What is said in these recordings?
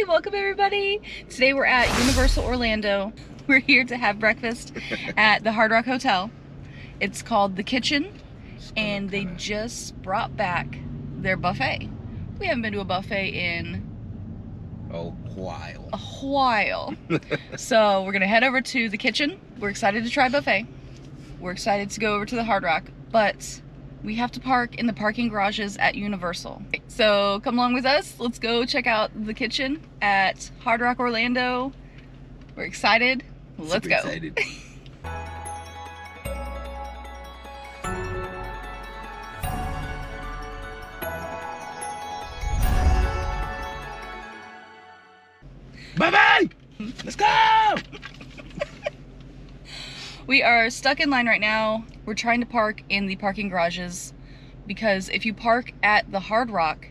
Hey, welcome everybody. Today we're at Universal Orlando. We're here to have breakfast at the Hard Rock Hotel. It's called The Kitchen, and they just brought back their buffet. We haven't been to a buffet in a while. So we're gonna head over to The Kitchen. We're excited to try buffet. We're excited to go over to the Hard Rock, but we have to park in the parking garages at Universal. So come along with us. Let's go check out The Kitchen at Hard Rock Orlando. We're excited. Let's go. Excited. Bye-bye! Let's go! We are stuck in line right now. We're trying to park in the parking garages because if you park at the Hard Rock,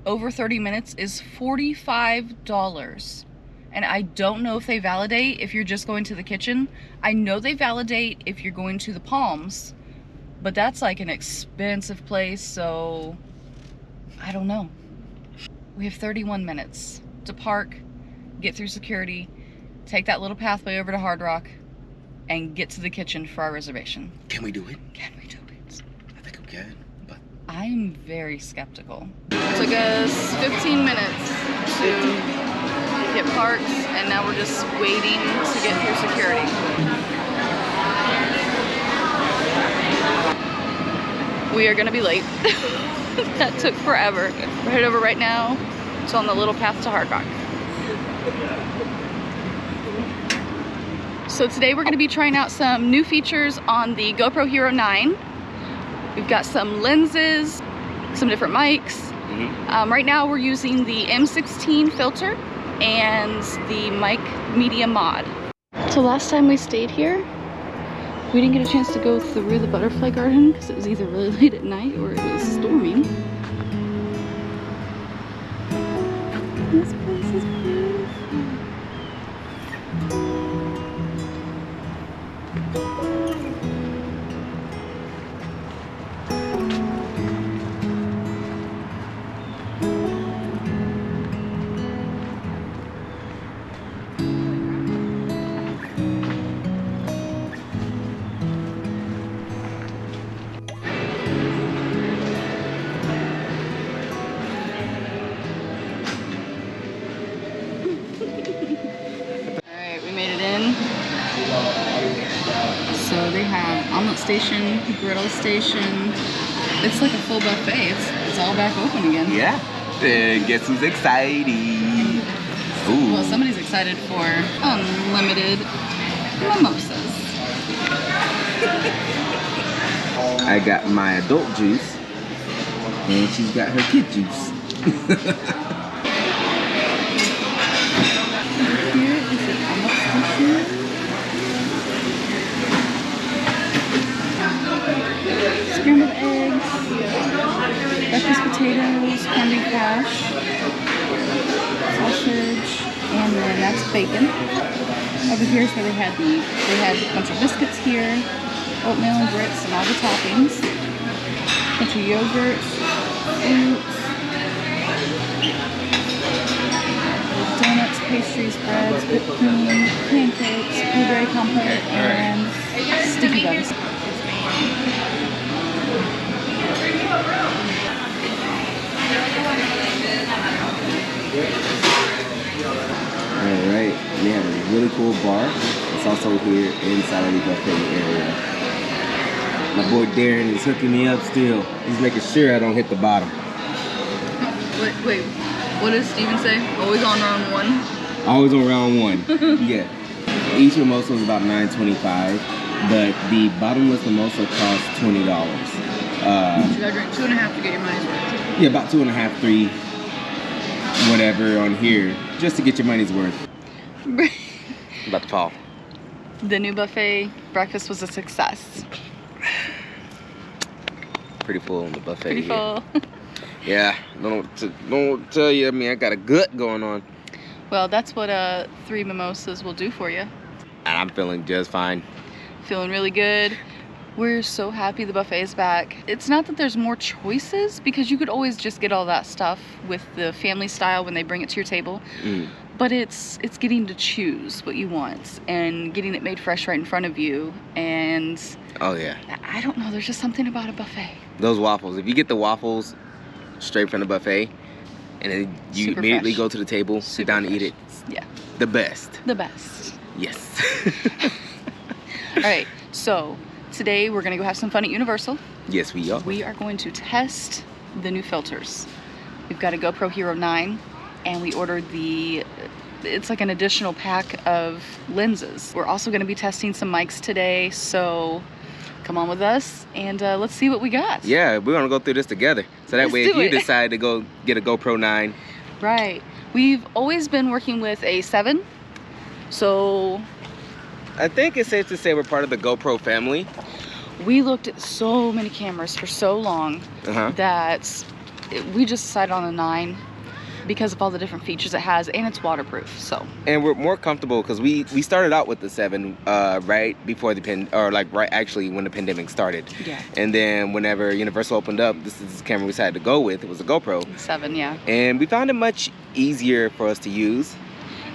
over 30 minutes is $45. And I don't know if they validate if you're just going to The Kitchen. I know they validate if you're going to the Palms, but that's like an expensive place, so I don't know. We have 31 minutes to park, get through security, take that little pathway over to Hard Rock, and get to The Kitchen for our reservation. Can we do it? Can we do it? I think we can, but... I'm very skeptical. It took us 15 minutes to get parked, and now we're just waiting to get through security. We are gonna be late. That took forever. We're headed over right now. It's on the little path to Hard Rock. So today we're gonna be trying out some new features on the GoPro Hero 9. We've got some lenses, some different mics. Right now we're using the M16 filter and the mic media mod. So last time we stayed here, we didn't get a chance to go through the butterfly garden because it was either really late at night or it was storming. This place is beautiful. So they have omelet station, griddle station. It's like a full buffet. It's all back open again. Yeah. Guess who's excited? Ooh. Well, somebody's excited for unlimited mimosas. I got my adult juice, and she's got her kid juice. Here is an omelet station. Scrambled eggs, breakfast potatoes, corned beef hash, sausage, and then that's bacon. Over here is where they had a bunch of biscuits here, oatmeal and grits, and all the toppings. A bunch of yogurt, fruits, donuts, pastries, breads, whipped cream, pancakes, blueberry compote, and sticky buns. Alright, we have a really cool bar. It's also here inside of the buffet area. My boy Darren is hooking me up still. He's making sure I don't hit the bottom. Wait, what does Steven say? Always on round one? Always on round one. Yeah. Each mimosa is about $9.25, but the bottomless mimosa costs $20. You gotta drink 2.5 to get your money's worth. Yeah, about 2.5, 3, whatever on here, just to get your money's worth. About to fall. The new buffet breakfast was a success. Pretty full on the buffet. Pretty full. Yeah, don't tell you. I mean, I got a gut going on. Well, that's what 3 mimosas will do for you. And I'm feeling just fine. Feeling really good. We're so happy the buffet is back. It's not that there's more choices, because you could always just get all that stuff with the family style when they bring it to your table. But it's getting to choose what you want and getting it made fresh right in front of you. And oh yeah, I don't know, there's just something about a buffet. Those waffles, if you get the waffles straight from the buffet and then you Super immediately fresh. go to the table, sit down and eat it, Yeah, the best. the best. Yes. All right, so today we're gonna go have some fun at Universal. Yes, we are. We are going to test the new filters. We've got a GoPro Hero 9, and we ordered it's like an additional pack of lenses. We're also gonna be testing some mics today, so come on with us and let's see what we got. Yeah, we're gonna go through this together. So that Let's way, if do you it. decide to go get a GoPro 9. Right. We've always been working with a 7, so I think it's safe to say we're part of the GoPro family. we looked at so many cameras for so long that we just decided on a 9 because of all the different features it has, and it's waterproof. So, and we're more comfortable because we started out with the 7 right before right actually when the pandemic started. Yeah. And then whenever Universal opened up, this is the camera we decided to go with. It was a GoPro 7, yeah. and we found it much easier for us to use.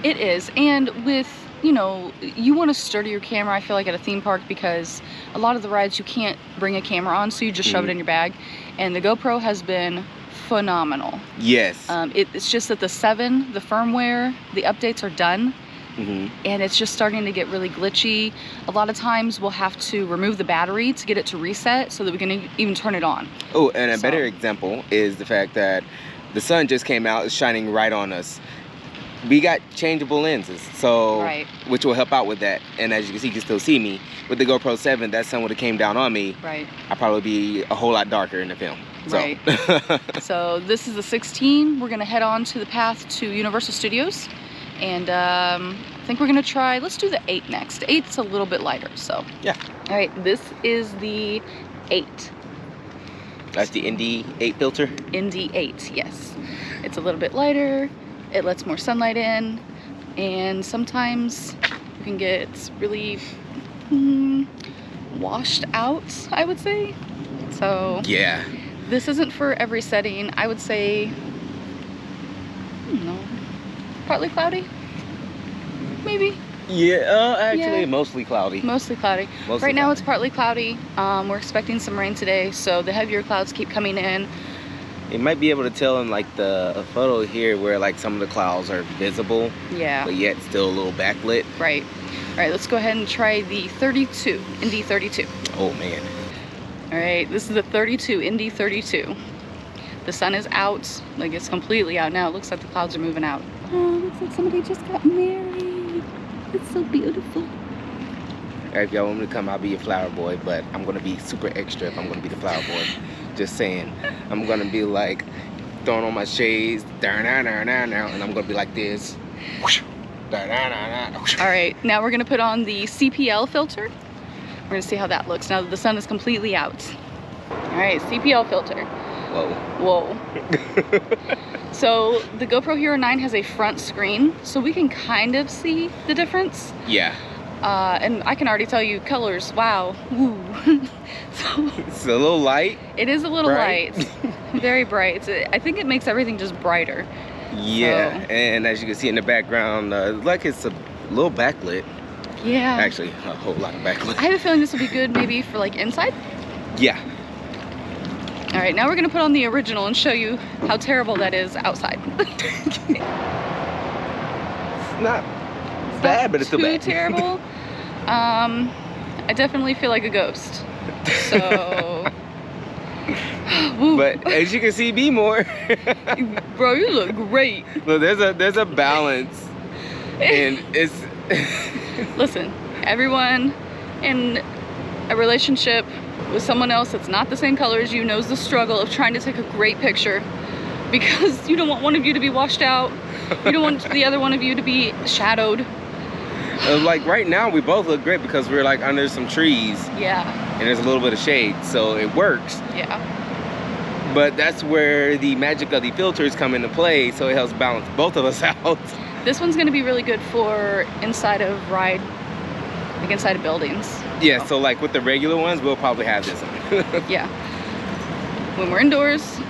It is, and with, you know, you want to sturdier camera, I feel like, at a theme park, because a lot of the rides you can't bring a camera on, so you just shove it in your bag, and the GoPro has been phenomenal. Yes. It's just that the 7, the firmware, the updates are done, and it's just starting to get really glitchy. A lot of times we'll have to remove the battery to get it to reset so that we can even turn it on. Oh, and a better example is the fact that the sun just came out, it's shining right on us. We got changeable lenses, so which will help out with that. And as you can see, you can still see me. With the GoPro 7, that sun would have came down on me. Right. I'd probably be a whole lot darker in the film. So. Right. So this is the 16. We're gonna head on to the path to Universal Studios, and I think we're gonna try. Let's do the 8 next. 8's a little bit lighter, so. Yeah. All right. This is the 8. That's the Indy 8 filter. Indy 8. Yes. It's a little bit lighter. It lets more sunlight in, and sometimes you can get really washed out, I would say. So yeah, this isn't for every setting. I would say, I don't know, partly cloudy, maybe. Yeah, actually, Yeah. mostly cloudy. Mostly cloudy. Mostly right now cloudy. it's partly cloudy. We're expecting some rain today, so the heavier clouds keep coming in. You might be able to tell in like the photo here where like some of the clouds are visible, Yeah. but yet still a little backlit. Right. All right, let's go ahead and try the 32, Indy 32. Oh man. All right, this is the 32, Indy 32. The sun is out, like it's completely out now. It looks like the clouds are moving out. Oh, looks like somebody just got married. It's so beautiful. All right, if y'all want me to come, I'll be your flower boy, but I'm gonna be super extra if I'm gonna be the flower boy. Just saying. I'm gonna be like throwing on my shades, and I'm gonna be like this. All right, now we're gonna put on the CPL filter. We're gonna see how that looks now that the sun is completely out. All right, CPL filter. Whoa. So the GoPro Hero 9 has a front screen, so we can kind of see the difference. Yeah. And I can already tell you colors, wow. Ooh. So It's a little light. it is a little Bright. light, very bright. I think it makes everything just brighter. Yeah, So. and as you can see in the background, like it's a little backlit. Yeah. Actually, a whole lot of backlit. I have a feeling this will be good maybe for like inside. Yeah. All right, now we're gonna put on the original and show you how terrible that is outside. It's not bad, but it's still too bad. terrible. I definitely feel like a ghost. So, woo. But as you can see, be more. Bro, you look great. Look, there's a balance, and it's. Listen, everyone in a relationship with someone else that's not the same color as you knows the struggle of trying to take a great picture, because you don't want one of you to be washed out. You don't want the other one of you to be shadowed. Like right now, we both look great because we're like under some trees. Yeah. And there's a little bit of shade, so it works. Yeah. But that's where the magic of the filters come into play, so it helps balance both of us out. This one's gonna be really good for inside of ride like inside of buildings. Yeah, so like with the regular ones, we'll probably have this one. Yeah. When we're indoors,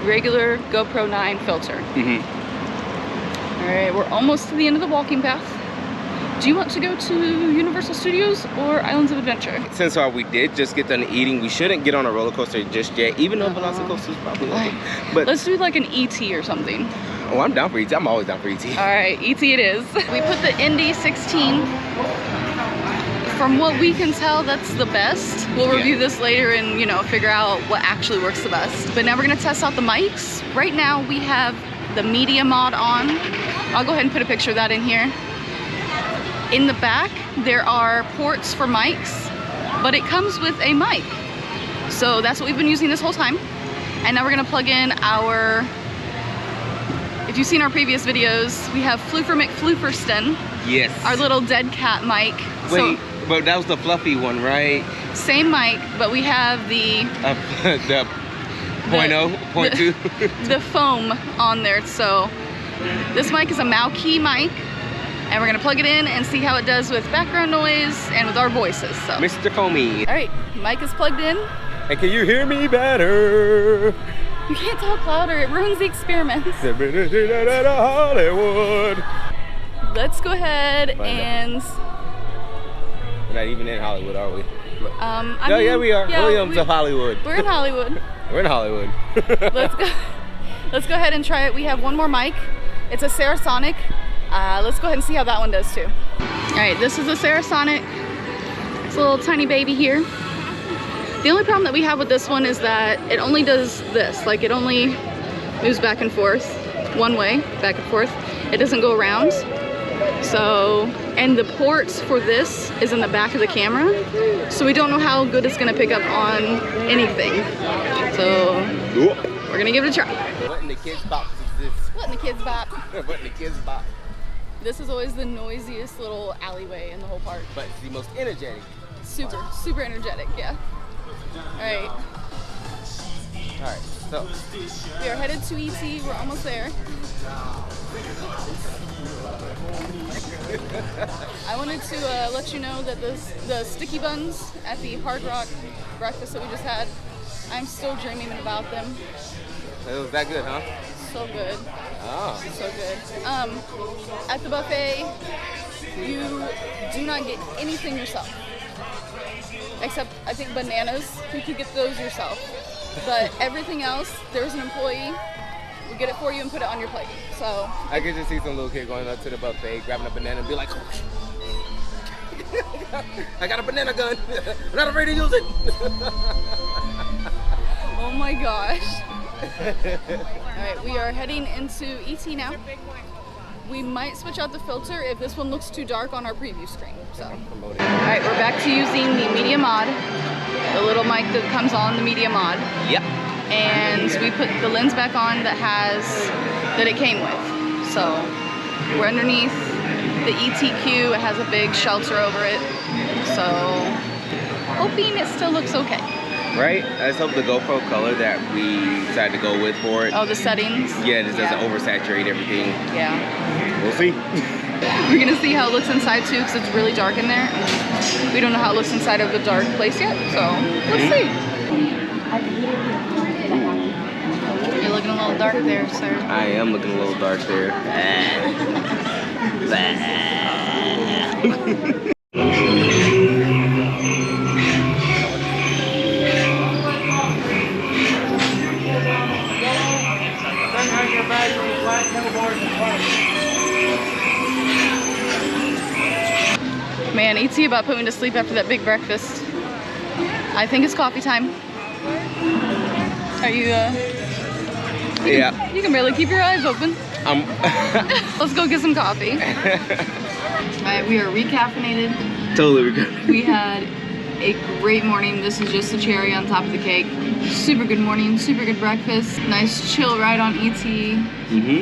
regular GoPro 9 filter. All right, we're almost to the end of the walking path. Do you want to go to Universal Studios or Islands of Adventure? Since we did just get done eating, we shouldn't get on a roller coaster just yet, even though Velocicoaster is probably open. But let's do like an ET or something. Oh, I'm down for ET. I'm always down for ET. All right, ET it is. We put the Indy 16. From what we can tell, that's the best. We'll review this later and, you know, figure out what actually works the best. But now we're gonna test out the mics. Right now we have the media mod on. I'll go ahead and put a picture of that in here. In the back, there are ports for mics, but it comes with a mic. So that's what we've been using this whole time. And now we're gonna plug in our, if you've seen our previous videos, we have Floofer McFlooferston. Yes. Our little dead cat mic. Wait, but that was the fluffy one, right? Same mic, but we have the the 0.0, 0.2. The foam on there. So this mic is a Mauki mic. And we're gonna plug it in and see how it does with background noise and with our voices. So, Mr. Foamy. All right, mic is plugged in. And can you hear me better? You can't talk louder, it ruins the experiment. Hollywood. Let's go ahead and... We're not even in Hollywood, are we? I no, mean, yeah, we are. Yeah, Williams of Hollywood. We're in Hollywood. We're in Hollywood. Let's go ahead and try it. We have one more mic. It's a Sarasonic. Let's go ahead and see how that one does too. All right, this is a Sarasonic. It's a little tiny baby here. The only problem that we have with this one is that it only does this. Like it only moves back and forth, one way, back and forth. It doesn't go around. So, and the ports for this is in the back of the camera. So we don't know how good it's gonna pick up on anything. So, we're gonna give it a try. What in the kids' box is this? What in the kids' bop? What in the kids' box? This is always the noisiest little alleyway in the whole park. But it's the most energetic. Super, super energetic, yeah. All right. All right, so. We are headed to ET, we're almost there. I wanted to let you know that the sticky buns at the Hard Rock breakfast that we just had, I'm still dreaming about them. It was that good, huh? So good. Oh. So good. At the buffet, you do not get anything yourself. Except, I think, bananas. You can get those yourself. But everything else, there's an employee. We get it for you and put it on your plate. So I could just see some little kid going up to the buffet, grabbing a banana and be like, oh, I got a banana gun. I'm not afraid to use it. Oh my gosh. Alright, we are heading into ET now. We might switch out the filter if this one looks too dark on our preview screen. So. Alright, we're back to using the media mod. The little mic that comes on the media mod. Yep. And we put the lens back on that it came with. So we're underneath the ETQ. It has a big shelter over it. So hoping it still looks okay. Right? I just hope the GoPro color that we decided to go with for it. Oh, the settings? Yeah, it just doesn't oversaturate everything. Yeah. We'll see. We're gonna see how it looks inside too, because it's really dark in there. We don't know how it looks inside of the dark place yet, so let's see. You're looking a little dark there, sir. I am looking a little dark there. Man, ET about put me to sleep after that big breakfast. I think it's coffee time. Are you, Yeah. You can barely keep your eyes open. Let's go get some coffee. Alright, we are recaffeinated. Totally recaffeinated. We had a great morning. This is just the cherry on top of the cake. Super good morning, super good breakfast. Nice chill ride on ET.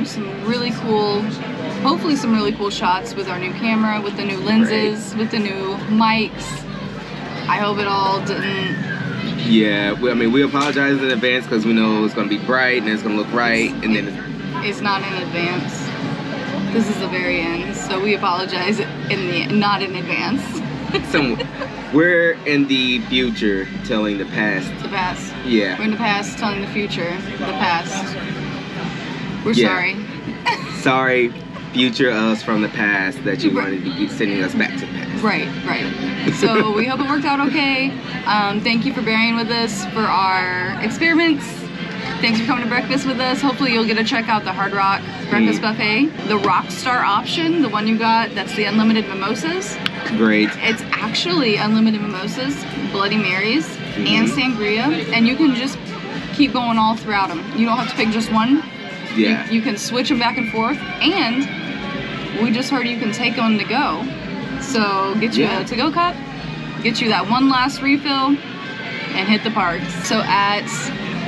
Some really cool, hopefully some really cool shots with our new camera, with the new lenses, with the new mics. I hope it all didn't... Yeah, I mean, we apologize in advance because we know it's going to be bright and it's going to look right, and then it's not in advance. This is the very end, so we apologize not in advance. We're in the future telling the past. The past. Yeah. We're in the past telling the future. The past. We're sorry. Sorry, future us from the past that you wanted to be sending us back to the past. Right. So we hope it worked out okay. Thank you for bearing with us for our experiments. Thanks for coming to breakfast with us. Hopefully you'll get to check out the Hard Rock Breakfast Buffet. The Rockstar option, the one you got, that's the unlimited mimosas. Great. It's actually unlimited mimosas, Bloody Marys, and sangria, and you can just keep going all throughout them. You don't have to pick just one. Yeah. You can switch them back and forth, and we just heard you can take them to go. So get you a to-go cup, get you that one last refill, and hit the parks. So at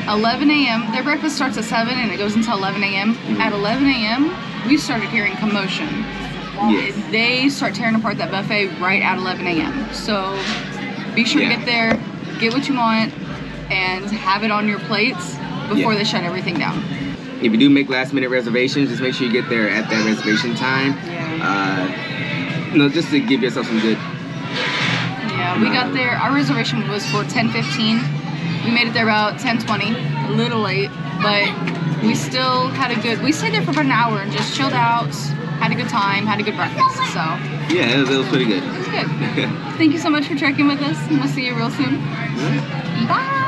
11 a.m., their breakfast starts at 7 and it goes until 11 a.m. At 11 a.m., we started hearing commotion. Yes. They start tearing apart that buffet right at 11 a.m. So be sure to get there, get what you want, and have it on your plates before they shut everything down. If you do make last-minute reservations, just make sure you get there at that reservation time. Just to give yourself some good. Yeah, we got there. Our reservation was for 10:15. We made it there about 10:20, a little late, but we still had a good. We stayed there for about an hour and just chilled out, had a good time, had a good breakfast. So yeah, it was pretty good. It was good. Thank you so much for trekking with us, and we'll see you real soon. Bye.